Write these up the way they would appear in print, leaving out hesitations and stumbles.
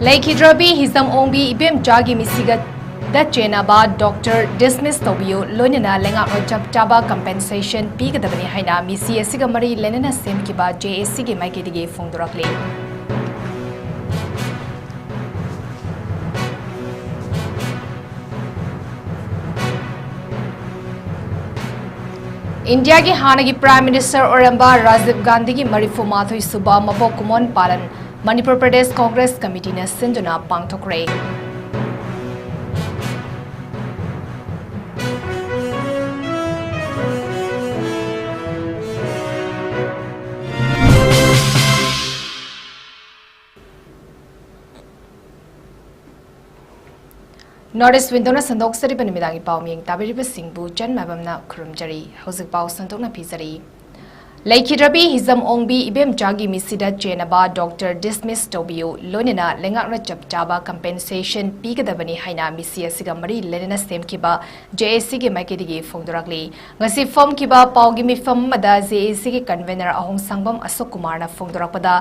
ꯂꯩꯈꯤꯗ꯭ꯔꯕꯤ ꯍꯤꯖꯝ ꯑꯣꯡꯕꯤ ꯏꯕꯦꯝꯆꯥꯒꯤ ꯃꯤꯁꯤꯒ ꯗ ꯆꯦꯟꯅꯕ doctor dismiss ꯇꯧꯕꯤꯌꯨ ꯂꯣꯏꯅꯅ ꯂꯩꯉꯥꯛꯅ ꯆꯞ ꯆꯥꯕ ꯀꯝꯄꯦꯟꯁꯦꯁꯟ ꯄꯤꯒꯗꯕꯅꯤ ꯍꯥꯏꯅ ꯃꯤꯁꯤ ꯑꯁꯤꯒ ꯃꯔꯤ ꯂꯩꯅꯅ ꯁꯦꯝꯈꯤꯕ ꯖꯦꯑꯦꯁꯤꯒꯤ ꯃꯥꯏꯀꯩꯗꯒꯤ ꯐꯣꯡꯗꯣꯔꯛꯂꯤ꯫ इंडिया हानगी प्राइम मिनिस्टर ओरंबा राजीव गांधी की 34 सुबा मबोक कुमोन पालन मणिपुर प्रदेश कांग्रेस कमिटी ने सिंधुना पांगथोक्रे। नॉर्थ ईस्ट विंडोना संदोक्सरिब निमिदांगी पाउमिंग ताबिरिब सिंहबु जन्मबमना खुरुमजरी हौजिक पाउ संतोकना फिजरी। लेखिद्रबी हिजम ओंबी इबेमचागी मिसिदा चेनबा डॉक्टर डिसमिस तौबियु लोनिना लेंगाकना चपचाबा कंपेंसेशन पीगदबनी हाइना मिसि असिगा मरी लेनेना सेमखिबा जेएसी के माइकेदिगी फोंदोरकली। ngasi फमखिबा पाउगी मिफम मदा जेएसी के कन्वेनर अहोंग संगबम अशोक कुमारना फोंदोरकपदा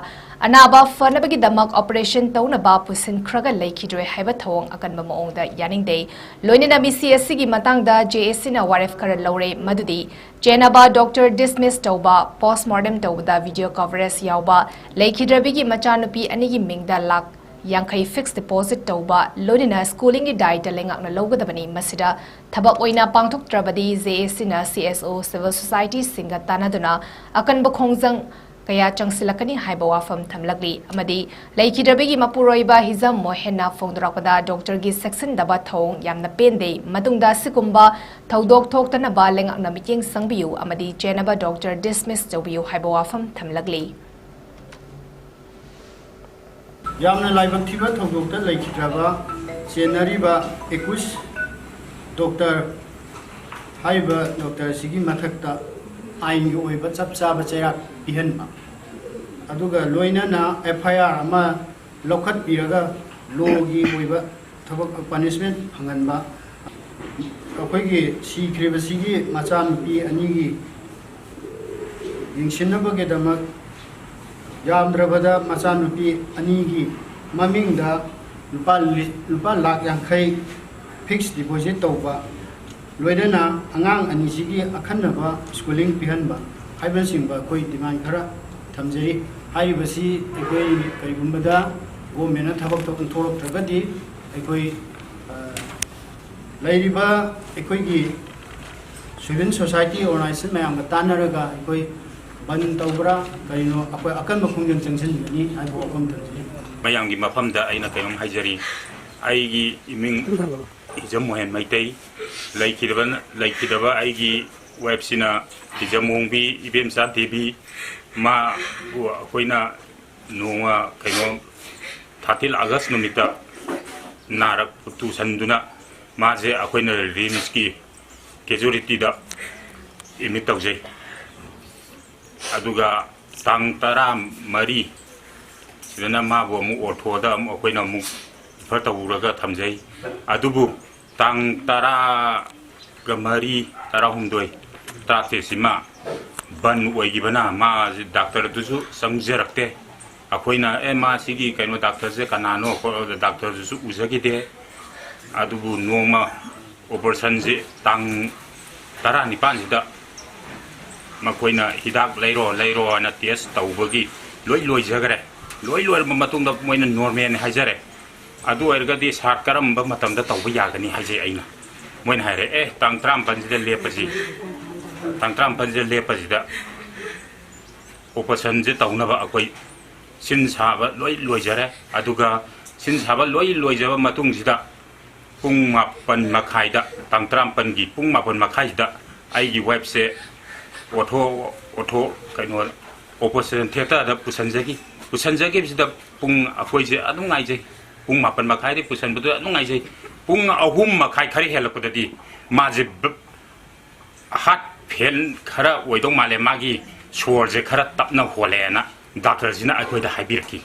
अनाबा फनबगी दमक ऑपरेशन तौनबा पुसिनख्रगा लेखिद्रे हाइबा थवंग अकनबा मओंगदा यानिंगदे लोनिना मिसि असिगी मतंगदा जेएसी ना वारेफ खरा लौरे मदुदी चेनबा डॉक्टर डिसमिस तौबा पोस्टमार्टम तौबदा वीडियो कवरेज यावबा लेखिद्रबीगी मचानुपी अनिगी मिंगदा लाख यांखई फिक्स डिपॉजिट तौबा लोनिना स्कूलिंग डाइट लेंगाकना लौगदबनी मसिदा थबक ओइना पांगथोक्त्रबदी जेएसी ना सीएसओ सिविल सोसाइटी सिंगा तानादुना अकनबा खोंजंग कया चंगसिलकनी हाइबा वाफम थमलगली अमदी लेखिद्रबीगी मपुरोइबा हिजम मोहेना फोंदोरकपदा डॉक्टर गी सेक्शन दबा थौंग यामना पेंदे मतुंगदा सिकुंबा थौदोक थोक्तनबा लेंगाकना मिटिंग संगबियु अमदी चेनबा डॉक्टर डिसमिस तौबियु हाइबा वाफम थमलगली। यामना लाइबक थिबा थौदोकता लेखिद्रबा चेनरीबा 21 डॉक्टर हाइबा डॉक्टर सिगी मथकता आइन की ओइबा चपचाबा चैराक पिहनबा अदुगा लोइनाना एफआईआर अमा लौखत पिरगा लोगी ओइबा थबक पनिशमेंट फंगनबा अखोइगी सीख्रिबसिगी मचानुपी अनिगी यिंगसिनबगेदमक यामद्रबदा मचानुपी अनिगी ममिंगदा लुपा लाख यांखै फिक्स डिपॉजिट तौबा लोइनाना अंगांग अनिसिगी अखन्नबा स्कूलिंग पिहनबा हाइबसिंबा कोई डिमांड खरा थमजरी हाइबसी एकोई करिगुंबदा गवर्नमेंट थबक तो थोरक्त्रबदी एकोई लैरिबा एकोईगी सिविल सोसाइटी ऑर्गेनाइजेशन मयाम तानरगा एकोई बन तौबरा करिनो अकोई अकनबा खुंजन चंगसिनगनी हाइबो अकम थमजरी मयांगी मफमदा आइना कयम हाइजरी आइगी इमिंग हिजम मोहन मैतै लैखिदबा आइगी वेबसिना हिजमोंबी इबेमचा देवी मा अखोइना नोंगा कइनो 30 अगस्त नुमिता नारक तुसंदुना माजे अखोइना रिम्स की कैजुअलिटी दा इमिट तौजै अदुगा तांग 14 सिदना माबो अमु ओर्थोदा अखोइना अमु फर तौरगा थमजै अदुबु तांग 13 ताते सिमा बन ओइगिबना मा डॉक्टर दुसु संगजरक्ते अखोइना ए मा सिगी कइनो डॉक्टर से कनानो डॉक्टर दुसु उजगिदे अदुबु नोमा ऑपरेशन से तांग 19 सिदा मखोइना हिदाक लैरो ना टेस्ट तौबगी लोइ जगरे लोइ मतुंग मोइना नॉर्मल हाइजरे अदु ओइरगदी सार करम मतमदा तौब यागनी हाइजे आइना मोइन हाइरे ए तांग 35 सिदा लेपजी तांग 35 सिदा लेपजिदा ऑपरेशन जे तौनबा अखोइ सिन साबा लोइजरे अदुगा सिन साबा लोइजबा मतुंग सिदा पुंग 8 मखाइदा तांग 35 गी पुंग 8 मखाइदा आइगी वेब से ओथो कइनो ऑपरेशन थिएटर दा पुसनजगी सिदा पुंग अखोइ जे अदुं आइजे पुंग 8 मखाइदे पुसनबदु अदुं आइजे पुंग 3 मखाइ खरि हेलपददी माजे हार्ट फेल खरा ओइदों माले मागी सोर जे खरा तपना होलेना डॉक्टर जिना अखोइदा हाइबिरकी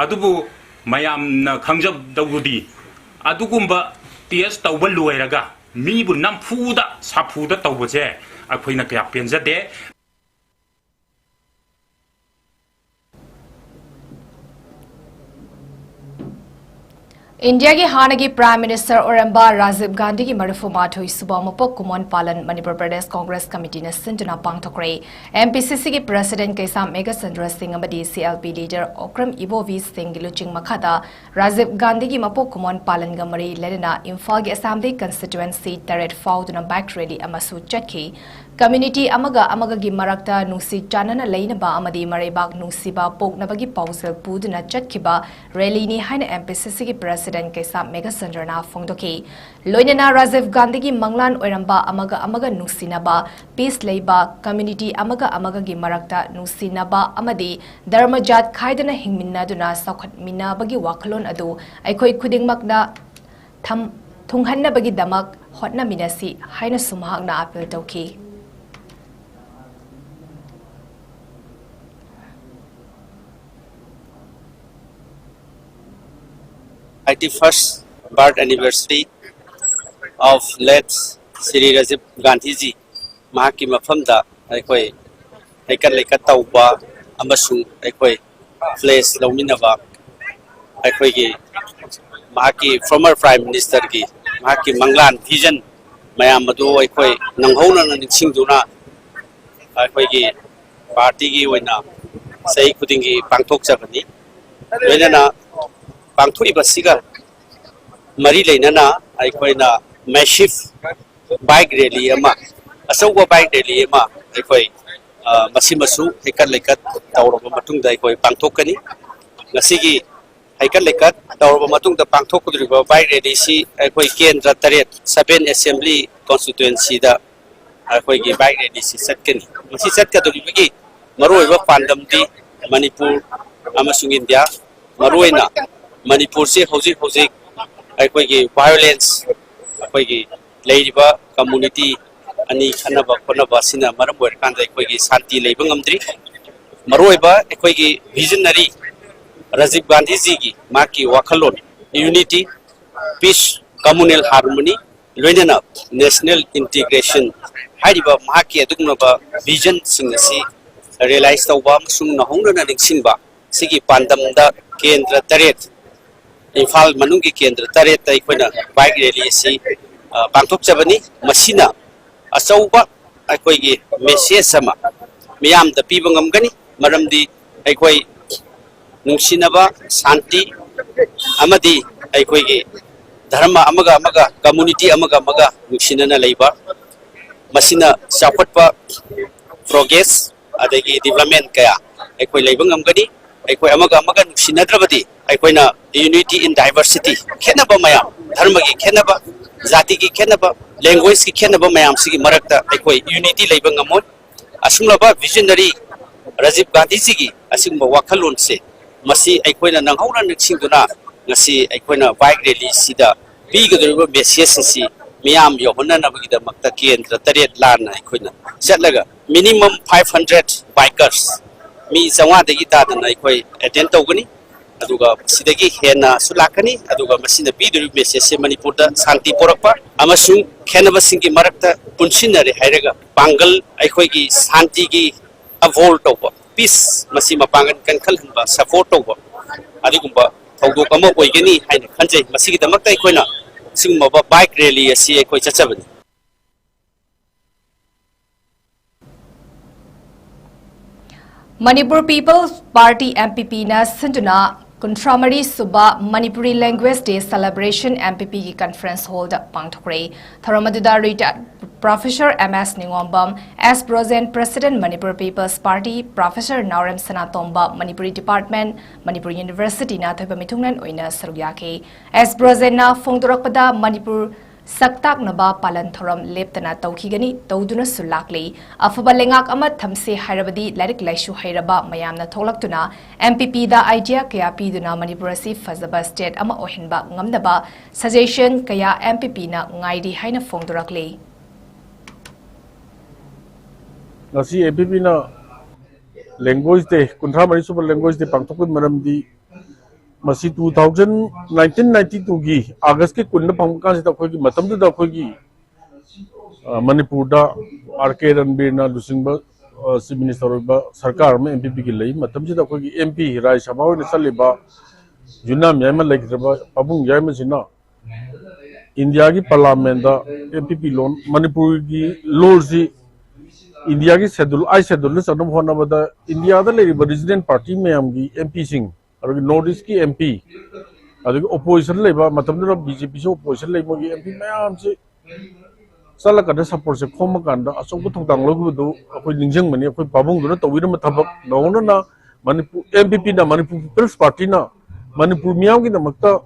अदुबु मयामना खंजब दउदी अदुगुंबा टेस्ट तौब लोइरगा मीबु नमफुदा साफुदा तौबजे अखोइना कया पेंजदे। इंडिया की हानगी प्राइम मिनिस्टर ओरंबा राजीव गांधी की मरफुमाथोई सुबह मपोक कुमोन पालन मणिपुर प्रदेश कांग्रेस कमिटी ने सिंधुना पांगथोक्रे एमपीसीसी की प्रेसिडेंट 𝐂𝐸𝐯𝐸 सीएलपी लीडर 𝗂𝐻𝐸𝐲 सिंह की लुचिंग मखादा राजीव गांधी की मपोक कुमोन पालन गमरी लेना इम्फाल की असेंबली कंस्टिट्युएंसी तरेट फाउदुना बाइक रैली अमसु चटखी कम्युनिटी अमगा अमगा की मरक्ता नुसी चानना लेनबा अमदी मरेबाग नुसीबा पोकनबगी पाउसेल पुदुना चटखिबा रैली नि हाइन एमपीसीसी की प्रेसिडेंट 𝐂𝐸𝐸 फोंदोकी लोइनना राजीव गांधी की मंगलान ओरंबा अमगा अमगा नुसीनबा पीस लेबा कम्युनिटी अमगा अमगा की मरक्ता नुसीनबा अमदी धर्म जात खाइदना हिंगमिन्नादुना सौखटमिन्नाबगी वाखलोन अदु अैखोय खुदिंगमकना थुंगहन्नबगी दमक होटनामिनसी हाइन सुमहागना appeal तौखी #91st birth anniversary of late Shri Rajiv Gandhi ji mahaki mafamda aikoi haikat tauba amasung aikoi place lauminaba aikoi gi mahaki former prime minister gi mahaki manglan vision mayam adu aikoi nanghauna ningsingduna aikoi gi party gi oina sei khuding gi pangthok jabani loinana पांथोई बसिगा मरी लेना अखोना massive bike rally अचौब bike rally हैकत लेकत तौरब पांथोकनी हैकत लेकत तौरब पांथोकद्रिब बाइक रैली केंद्र 7 असेंबली कॉन्स्टिट्युएंसी अखोगी बाइक रैली चटकनी चटकदोरिबगी मरुओइबा पांडमदी मणिपुर अमसुंग इंडिया मरुओइना मणिपुर से हौजिक अखोगी वायलेंस अखोगी लेरिबा कम्युनिटी अनि खनबा खोनबा सिना मरम ओरकांदा अखोगी शांति लेबा ngमद्री मरोइबा अखोगी विजनरी राजीव गांधी जी की माकी वाखलोन यूनिटी पीस कम्युनल हार्मनी लोइनना नेशनल इंटीग्रेशन हाइरिबा माकी अदुगनबा विजन सिंगसी रियलाइज तौबा सुंग नहोंगना निंगसिंगबा सिगी पांदमदा केंद्र 8 इम्फाल मनुंग की केंद्र 8 अखोना बाइक रैली से पांथोकजबनी मसिना अचौबा अखोगी मेसेज अमा मियामदा पीबा ngमगनी मरमदी अखोई नुंसिनबा शांति अमदी अखोगी धर्म अमगा अमगा कम्युनिटी अमगा अमगा नुंसिनना लेबा मसिना चाखोटपा प्रोग्रेस अदगी डेवलपमेंट कया अखोई लेबा ngमगनी अखोई अमगा अमगा नुंसिनद्रबदी अखोइना यूनिटी इन डाइवर्सिटी खेनबा मयाम धर्म की खेनबा जाति की खेनबा लैंग्वेज की खेनबा मयाम सिगी मरक्ता अखोई यूनिटी लेबा ngमोन असुंगलबा विजनरी राजीव गांधी जी की असुंगबा वाखलोन से मसी अखोइना नंगहौना निक्सिंगदुना ngasi अखोइना बाइक रैली सिदा पीगदरिबा मेसेज सि मियाम योहननबगिदमक्ता केंद्र 8 लाना अखोइना चटलगा मिनिमम 500 बाइकर्स मी जवादगी तादना अखोइ अटेंड तौगनी अदुगा सिदगी हेना सुलाकनी अदुगा मसिना पीदुरि मेसेज से मणिपुर दा शांति पोरकपा अमसुंग खेनबसिंगी मरक्ता पुनसिनरे हाइरगा पांगल अखोइगी शांति की अवोल तौबा पीस मसी मपांगन कनखलहनबा सपोर्ट तौबा अदुगुंबा थौदोक अमा ओइगनी हाइना खंजै मसिगिदमक्ता अखोइना सिंगमबा बाइक रैली असि अखोइ चचबनी Manipur People's Party MPP na Sinduna Kuntramari Suba Manipuri Language Day Celebration MPP की conference hall da pangthokre Tharamadida retired Professor MS Ningwombam as present President Manipur People's Party Professor Naurem Sanatomba Manipuri Department Manipur University na thoiba mithungnan oina sarugyake as present na phongdorakpada Manipur Saktak naba palan thoram leptana taukhigani tawduna sulakli afaba lengak ama thamse hairabadi larik laishu hairaba mayamna tholaktuna MPP da idea kaya piduna Manipur si fazaba state ama ohinba ngamdaba suggestion kaya MPP na ngaidi haina phongdorakli ngasi MPP na language day Kuntramari Suba language day pangthokun maramdi मसी 1992 की अगस्त के कुन पंका से तक की Manipur RK Ranbir लुसिंग chief minister सरकार में MPP की लई एमपी राज्यसभा चलिबा Junam Yama like Pabung Yamasina India ki Parliament da MPP loan Manipur ki Lorsi India ki schedule I schedule Sadam Honabada India the lady resident party mayam ki MP Singh or Northeast ki MP opposition labor Matamura BJP opposition labor ki MP mayam se Sala kada support se khoma kanda asok bu thongtang logu du akoi ningjang mani akoi pabung du na tawira ma thabak dawna na Manipur MPP na Manipur People's Party na Manipur miyam ki namakta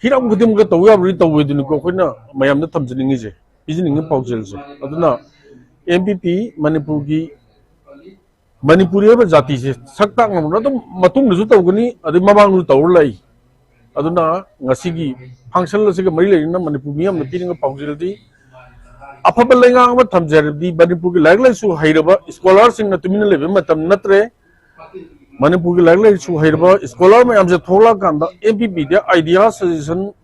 hiram gudim ga tawya bri tawwe du ko khoina mayam na thamjning je bijining paujel se aduna MPP Manipur ki Manipuri ba jati se sakta ngam na to matung du tawgani adi mamang du tawur lai aduna ngasi gi function la se ga mari lai na Manipur miyam na pining paujel di Apabila lengang amat thamjar di Manipur ki laglai su hairaba scholar sing na tumina lebe matam natre Manipur ki laglai su hairaba scholar ma amse thola kanda MPP dia idea suggestion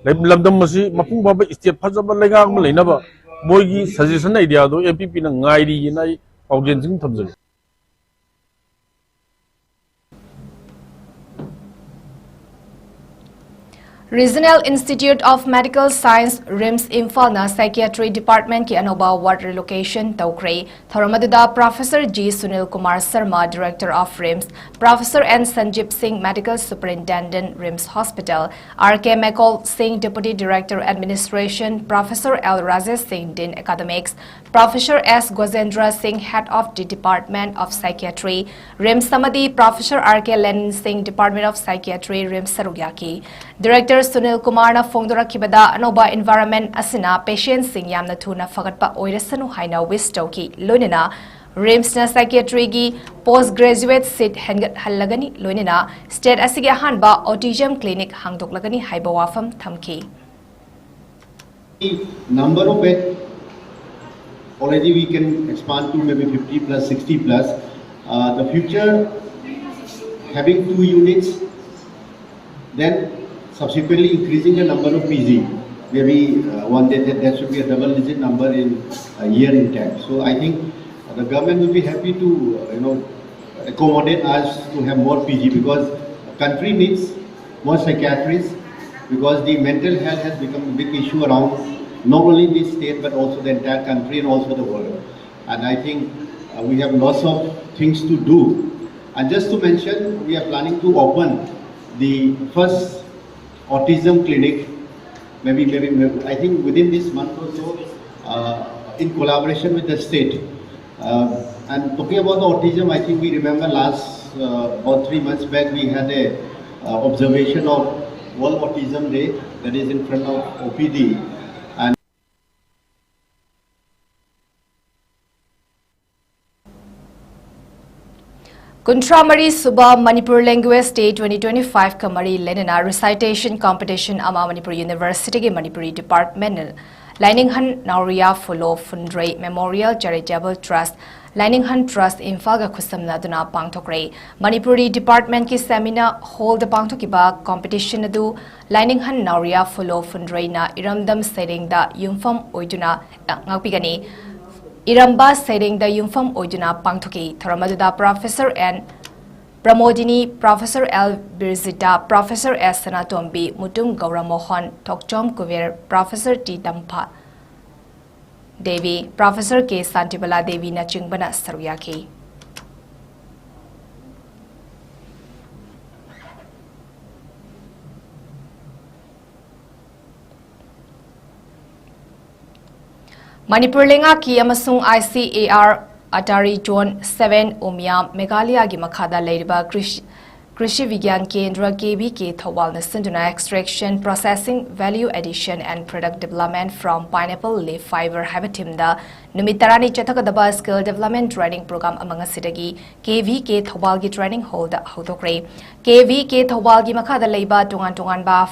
lamdam masi mapung baba state phajaba lengang ma leina ba moi gi suggestion idea do MPP na ngairi nai paujen sing thamjar Regional Institute of Medical Science RIMS Imphal na Psychiatry Department ki anoba ward relocation tawkre thoromaduda Professor G Sunil Kumar Sharma Director of RIMS Professor N Sanjip Singh Medical Superintendent RIMS Hospital RK Mekol Singh Deputy Director Administration Professor L Rajesh Singh Dean Academics Professor S Gwazendra Singh Head of the Department of Psychiatry RIMS Samadi Professor RK Lenin Singh Department of Psychiatry RIMS Sarugyaki Director Sunil Kumar na Fongdora Kibada Anoba Environment Asina Patient Singh Yamna Thuna Fagatpa Oirasanu Haina Wistoki Lunina RIMS na Psychiatry gi Postgraduate Seat Hengat Hallagani Lunina State Asigi Hanba Autism Clinic Hangdoklagani Haiba Wafam Thamki Number of beds already we can expand to maybe 50 plus 60 plus the future having 2 units then subsequently increasing the number of PG, maybe one day there should be a double-digit number in a year intact. So I think the government will be happy to accommodate us to have more PG because the country needs more psychiatrists because the mental health has become a big issue around not only in this state but also the entire country and also the world. And I think we have lots of things to do. And just to mention, we are planning to open the first autism clinic, maybe I think within this month or so, in collaboration with the state. And talking about the autism, I think we remember last about 3 months back we had a observation of World Autism Day that is in front of OPD. And Kuntramari Suba Manipur Language Day 2025 Kamari Lenina Recitation Competition Ama Manipur University ke Manipuri Department Lininghan Nauria Follow Fundray Memorial Charitable Trust Lininghan Trust Imphal ga Khusamna Duna Pangthokre Manipuri Department ki seminar hold the Pangthokiba competition adu Lininghan Nauria Follow Fundray na Iramdam Sering da Yumfam Oiduna Ngapigani Iramba Sering the Yumfam Oiduna Pangthoki, Thoramaduda Professor N. Pramodini, Professor L. Birzita, Professor S. Sanatombi, Mutum Gauramohan, 𝗋𝐢𝐯𝐞 Professor T. Dampa Devi, Professor K. Santibala Devi na Chingbana Saruyaki. Manipur lenga ki amasung ICAR Atari Zone 7 Umyam Meghalaya gi makhada leiriba Krishi Vigyan Kendra KV Thawal na sinduna extraction processing value addition and product development from pineapple leaf fiber habitimda numitarani chathakadaba skill development training program amanga sidagi KV Thawal gi training hall da hodokre KV Thawal gi makhada leiba tungan ba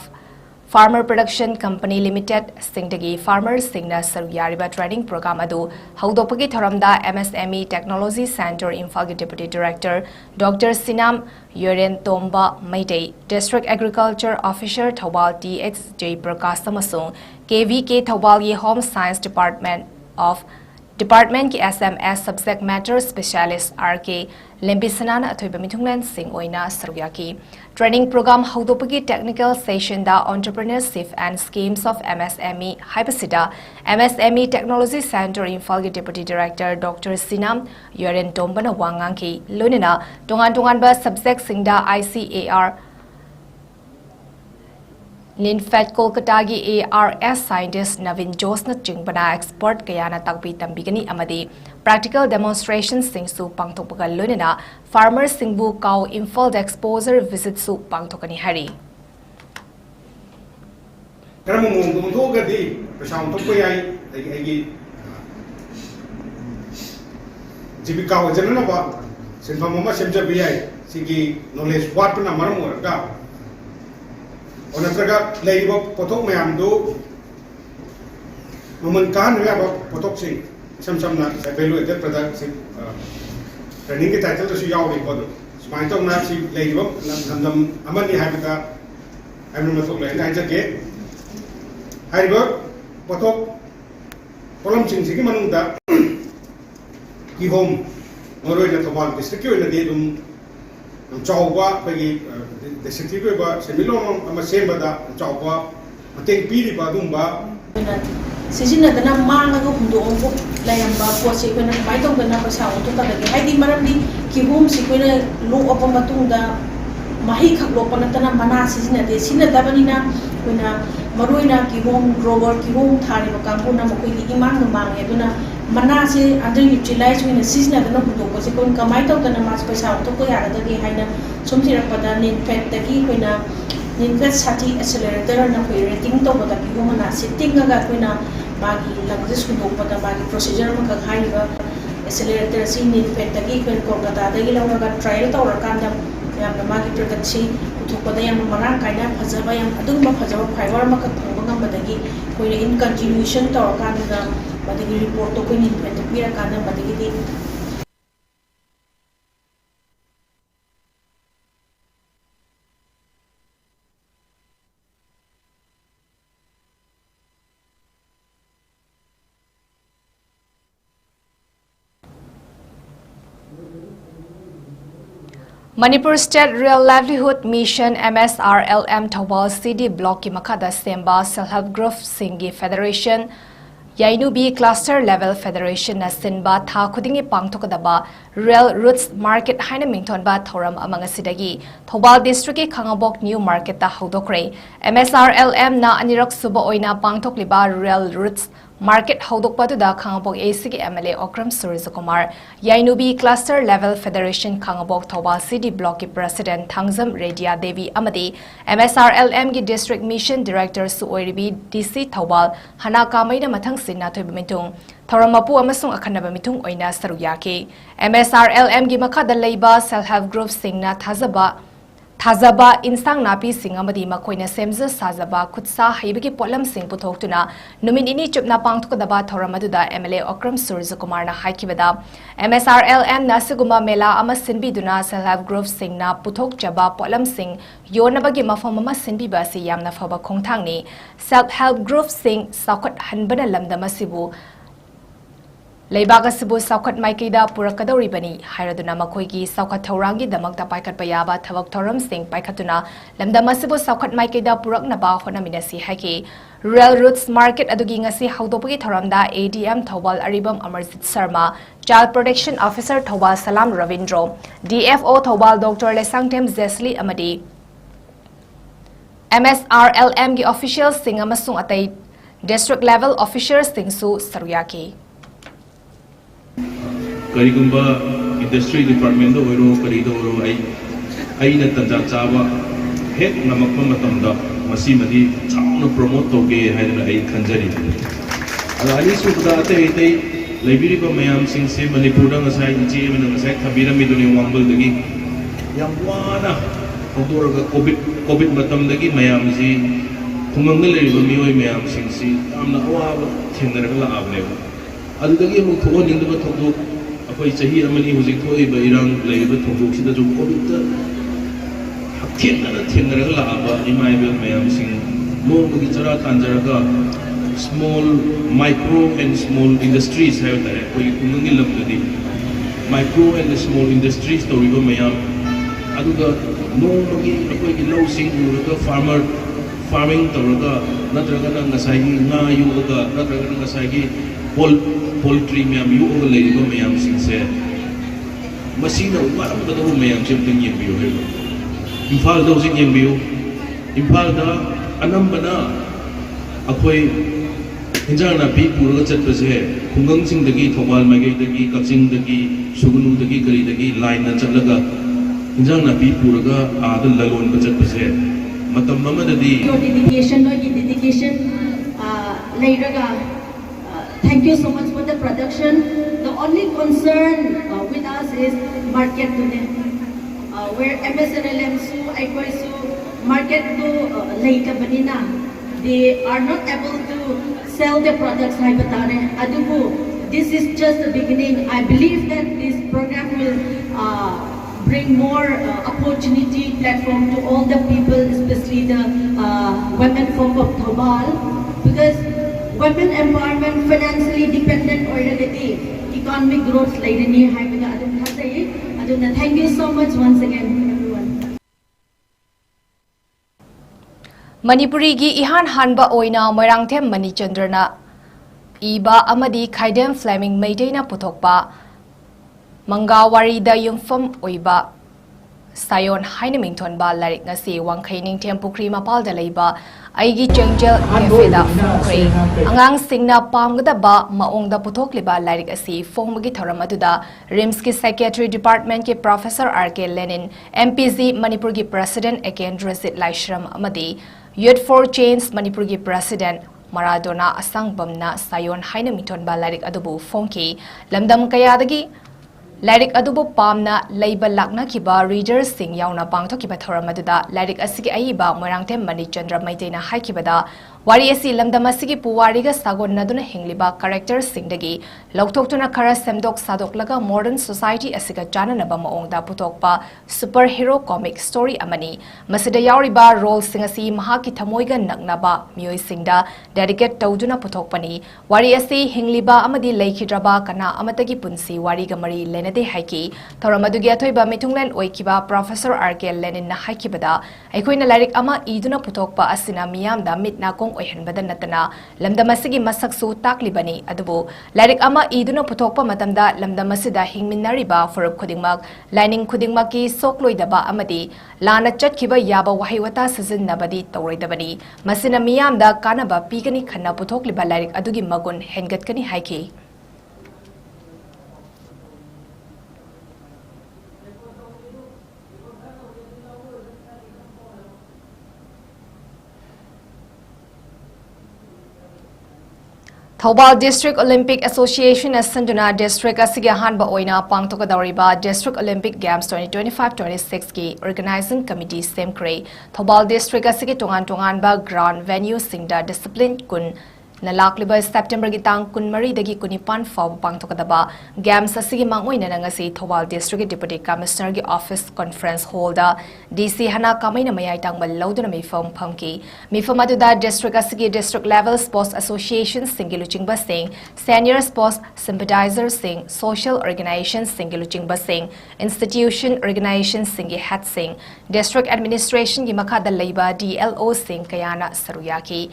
Farmer Production Company Limited Singdagi Farmers Singna Saruyariba Training Program adu Haudopagi Thoramda MSME Technology Center Imphal Deputy Director Dr. Sinam Yuren Tomba Maitei District Agriculture Officer Thawal TXJ Prakash Samasung KV Thawal Home Science Department of Department ki SMS Subject Matter Specialist RK Lembisanana athoiba mithunglen sing oina sarugyaki training program haudopagi technical session da entrepreneurship and schemes of MSME Hypersida MSME Technology Center Imphal ki Deputy Director Dr. Sinam Yoren Tombana Wangangki Lunina tongan ba subject singda ICAR Ninfet Kolkata gi ARS scientist Navin Josna Chingbana expert kayana takbi tambigani amadi practical demonstrations singsu pangtokpaga lunina farmers singbu cow Imphal exposure visit su pangtokani hari Karamu mundu gadi pesam to koyai agi jibika wajanana ba sinfa mama semja biyai sigi knowledge what na maram warga onatraga leibo potok mayam do maman kan ya ba potok sing sam na value added product sing training ke title to su yaw ri kodo smai tong na si leibo namdam amani habita amnu matok lai na jage haiba potok polam sing sigi manungda ki home moroi na thobal district yo na de dum chawwa pagi district ko ba semilong ama sembada chawwa mateng pili ba dum ba sijina dana manga go hundo onko layam ba po se ko na bai tong dana pa sa to ta ge hai di maram di ki home si ko na lo opa matung da mahi khak lo pa na tana mana sijina de sina da bani na ko na maroi na ki home grower ki home thari ba kampu na mo ko di imang no mang e duna mana se under utilize wina sijina dana hundo ko se ko kamai tong dana mas pa sa to ko ya da ge hai na sum thira pada nin pet da ki ko na Invest sati accelerator na koi rating to bata ki huma na setting ga koi na bagi language ko bata bagi procedure ma ka khai ga accelerator si ni fet ta ki koi Kolkata da gi lawa ga trial to ra kan da yam na magi product si uthok pa da yam marang kai na phajaba yam adung ma phajaba fiber ma ka thong ngam ba da gi koi in continuation to ra kan da ba da gi report to koi ni fet pi ra kan da ba da gi di Manipur State Real Livelihood Mission MSRLM Thawal CD Block ki makada semba self-help group singi Federation 𝐻𝐸 Cluster Level Federation na sinba tha khudingi pangthokadaba Real Roots Market haina mingthonba thoram amang asidagi Thawal District ki Khangabok New Market ta hodokre MSRLM na anirak suba oina pangthokliba Real Roots Market haudokpa da Khangabok AC ki MLA Okram Surizakumar 𝐻𝐸 Cluster Level Federation Khangabok Thawal CD Block ki President Thangzam Redia Devi amadi MSRLM ki District Mission Director su oiribi DC Thawal hana kamaina mathang sinna thoiba mitung Thoramapu amasung akhanaba mitung oina saruyaki MSRLM gi makada leiba self-help group singna Thazaba insang napi singamadi makoina semza sajaba khutsa haibagi polam sing puthoktuna numin ini chupna pangthukadaba thoramadu MLA Okram Surizakumar na haikibada MSRLM nasiguma mela ama sinbiduna self-help group singna puthok jaba polam sing yonabagi mafam ama sinbiba si yamna faba khongthangni self-help group sing sakhat hanbana lamdama sibu Leibaga sibu saukat maikida purakadori bani hairaduna makoigi saukat thaurangi damakta paikat payaba thavak thoram sing paikatuna lamdama sibu saukat maikida puraknaba honaminasi haiki Real Roots Market adugi ngasi haudopagi thoramda ADM Thawal Aribam Amarjit Sharma Child Protection Officer Thawal Salam Ravindro DFO Thawal Dr. Lesangtem Zesli amadi MSRLM gi officials sing amasung atai district level officers sing su saruyaki Karigumba industry department do oiro karido oiro ai na tanja chawa hek namakpa matamda masi madi chauna promote toge haidana ai khanjari ala ali subda ate library ba mayam sing se Manipur da ngasai inchi mena ngasai thabira miduni wambal dagi yam wana odorga covid matam dagi mayam si thumang le ba mioi mayam sing si amna awa thengra la abne adudagi mu thogo ningda thogo akoi chahi amani hujik thoi ba irang leiba thongdok sida ju covid ta thengra la aba imai ba mayam sing lom gi chara tanjara ga small micro and small industries hai tare koi kungi lamdadi micro and small industries toriba mayam aduga no magi koi low sing uraga farming toraga natraga na ngasai nga yuga natraga na ngasai poultry mayam yuga leiba mayam singse masina waram badabu mayam chimting yembiyo heba imphal da using yembiyo imphal da anambana akhoi hinjang na pi puraga chatpase khungang sing dagi thobal magai dagi kaching dagi sugunu dagi kari dagi line na chatlaga hinjang na pi puraga adal lalon ba chatpase matam mamadadi your dedication later thank you so much for the production. The only concern with us is market today where MSNLM su aikoi su market to later banina they are not able to sell their products hai batare adubu this is just the beginning. I believe that this program will bring more opportunity platform to all the people, especially the women folk of Thobal, because women empowerment financially dependent already economic growth laidani hai bata aduna thank you so much once again everyone. Manipuri gi ihan hanba oina Moirangthem Manichandrana iba amadi Khaidem Fleming Meiteina puthokpa Mangawari da yumfam oiba Sayon haina mingthonba larik ngasi Wangkhai Ningthem Pukri Mapal da leiba aigi Changjel Cafe da Fokri angang singna pamgadaba maongda puthokliba larik asi fongmagi thoram aduda RIMS ki Psychiatric Department ke Professor R.K. Lenin MPZ Manipur ki President 𝐿𝐸𝐸 amadi Youth for Change Manipur ki President Maradona Asangbamna Sayon haina mingthonba larik adubu fongki lamdam kayadagi Lyric adubo pamna leiba lakna kiba readers sing yauna pangtho kiba thoramadda lyric asigi aiba Moirangthem Manichandra Maiteina haikibada wari asi lamdam asigi puwariga sagonaduna hingliba characters singdagi loktoktuna khara semdok sadoklaga modern society asiga jananaba maongda putokpa superhero comic story amani masida yauriba role singasi mahaki thamoiga naknaba mioi singda dedicate tawduna putokpani wari asi hingliba amadi leikidraba kana amatagi punsi wariga mari lenade haiki thoramadugi athoiba mitunglen oikiba Professor R.K. Lenin na haikibada aikoina lyric ama iduna putokpa asina miyamda mitna kong oihanbada natana lamdamasigi masaksu taklibani adubu lyric ama iduna putokpa matamda lamdamasida hingminnariba forup khudingmak lining khudingmaki sokloidaba amadi lana chatkiba yaba wahiwata sijinnabadi tawroidabani masina miyamda kanaba pigani khanna putokliba lyric adugi magun hengatkani haiki Thobal District Olympic Association Asanduna District Asigi Hanba Oina Pangtokadariba District Olympic Games 2025-26 ki Organizing Committee Semkre Thobal District Asigi Tongan ba ground venue singda discipline kun Nalakliba September gitang kunmari dagi kunipan faw pangtokadaba Games asigi mangoina nangasi Thobal District Deputy Commissioner gi Office Conference Hall da DC hana kamaina mayai tangmal lauduna mifam phamki mifam aduda district asigi district level sports association singiluching basing senior sports sympathizer sing social organization singiluching basing institution organization singi hat sing district administration gi makada leiba DLO sing kayana saruyaki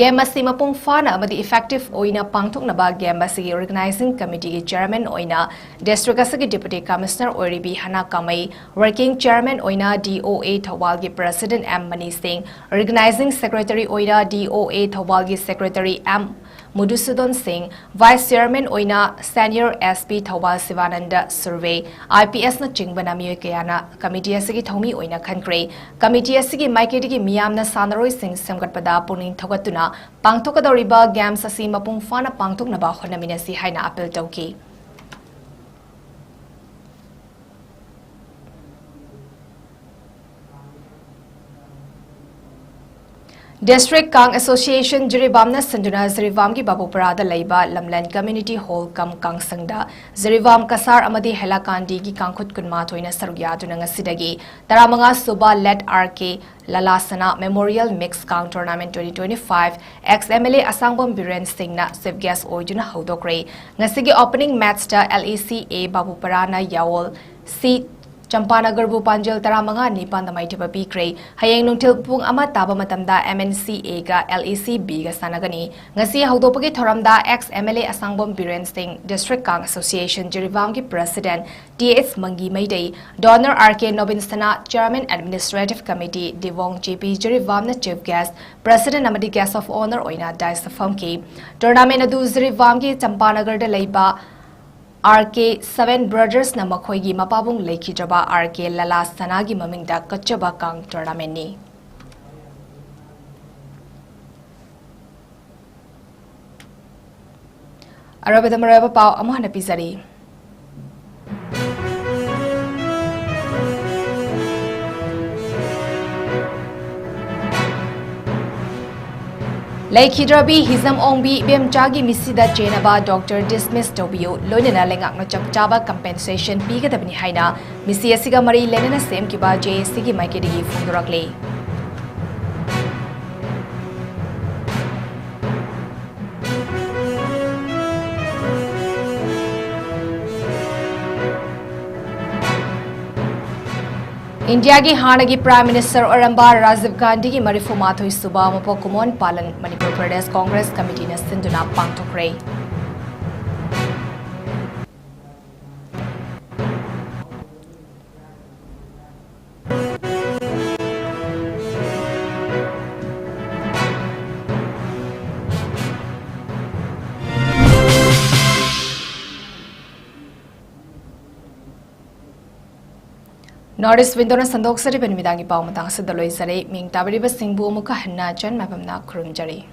game asima pung fana amadi effective oina pangthoknaba game asigi organizing committee chairman oina district asigi deputy commissioner oribi hana kamai working chairman oina DOA Thobal gi president M Mani Singh organizing secretary oina DOA Thobal gi secretary M Mudusudon Singh vice chairman oina senior SP Thobal Sivananda Survey IPS na chingbana miyoy kayana committee asigi thomi oina khankre committee asigi maiketi miyamna sanaroi sing semgatpada puning thogatuna pangthokadoriba games asi mapung fana pangthoknaba honaminasi haina appeal tawki District Kang Association 𝐷𝐸𝐕 Sanduna 𝐷𝐸𝐕 ki Babuparada Leiba Lamlan Community Hall Kam Kangsangda 𝐷𝐸𝐕 Kasar Amadi Helakandi ki Kangkhut Kunma Thoina Saruyaduna ngasidagi Taramanga Suba Let RK Lalasana Memorial Mixed Kang Tournament 2025 ex-MLA Asangbom Biren Singh na Chief Guest Oiduna Hodokre ngasigi opening match ta LECA Babuparana Yawol C Champanagar Panjal Taramanga Nipan Maitiba Bikre, Hayang Nuntil Pung Ama Taba Matamda MNCA ga LECB ga Sanagani, Ngasi Haudopagi Thoramda ex-MLA Asangbom Biren Singh District Kang Association 𝐷𝐸𝐕 ki President TS Mangi Maidei, Donor RK Nobinsana Chairman Administrative Committee Devong JP 𝐷𝐸𝐕 na Chief Guest President Amadi Guest of Honor Oina Dice Famki, Tournament adu 𝐷𝐸𝐕 ki Champanagar da Leiba RK 7 Brothers na makhoigi mapabung leikhidraba RK Lalasana gi mamingda kachaba kang tournament ni Arabada maraba pau amahana pizari Laikhidrabi 𝐍𝐞𝐰𝐬 𝐁𝐫𝐴𝐬 misida ꯆꯦꯅꯕ doctor dismiss ꯇꯧꯕꯤꯌꯨ ꯂꯣꯏꯅꯅ ꯂꯩꯉꯥꯛꯅ ꯆꯞ ꯆꯥꯕ compensation ꯄꯤꯒꯗꯕꯅꯤ ꯍꯥꯏꯅ ꯃꯤꯁꯤ ꯑꯁꯤꯒ ꯃꯔꯤ ꯂꯩꯅꯅ ꯁꯦꯝꯈꯤꯕ ꯖꯦꯑꯦꯁꯤꯒꯤ ꯃꯥꯏꯀꯩꯗꯒꯤ ꯐꯣꯡꯗꯣꯔꯛꯂꯤ India ki Hanagi Prime Minister Oramba Rajiv Gandhi ki Marifumathoi Suba Mapokumon Palan Manipur Pradesh Congress Committee na Sinduna Pangtokre. Norris Windona Sandok Sari Benmidangi Pau Matang Sadaloi Sari Ming Tabariba Singbu Muka Hanna Chen Mapamna Kurumjari.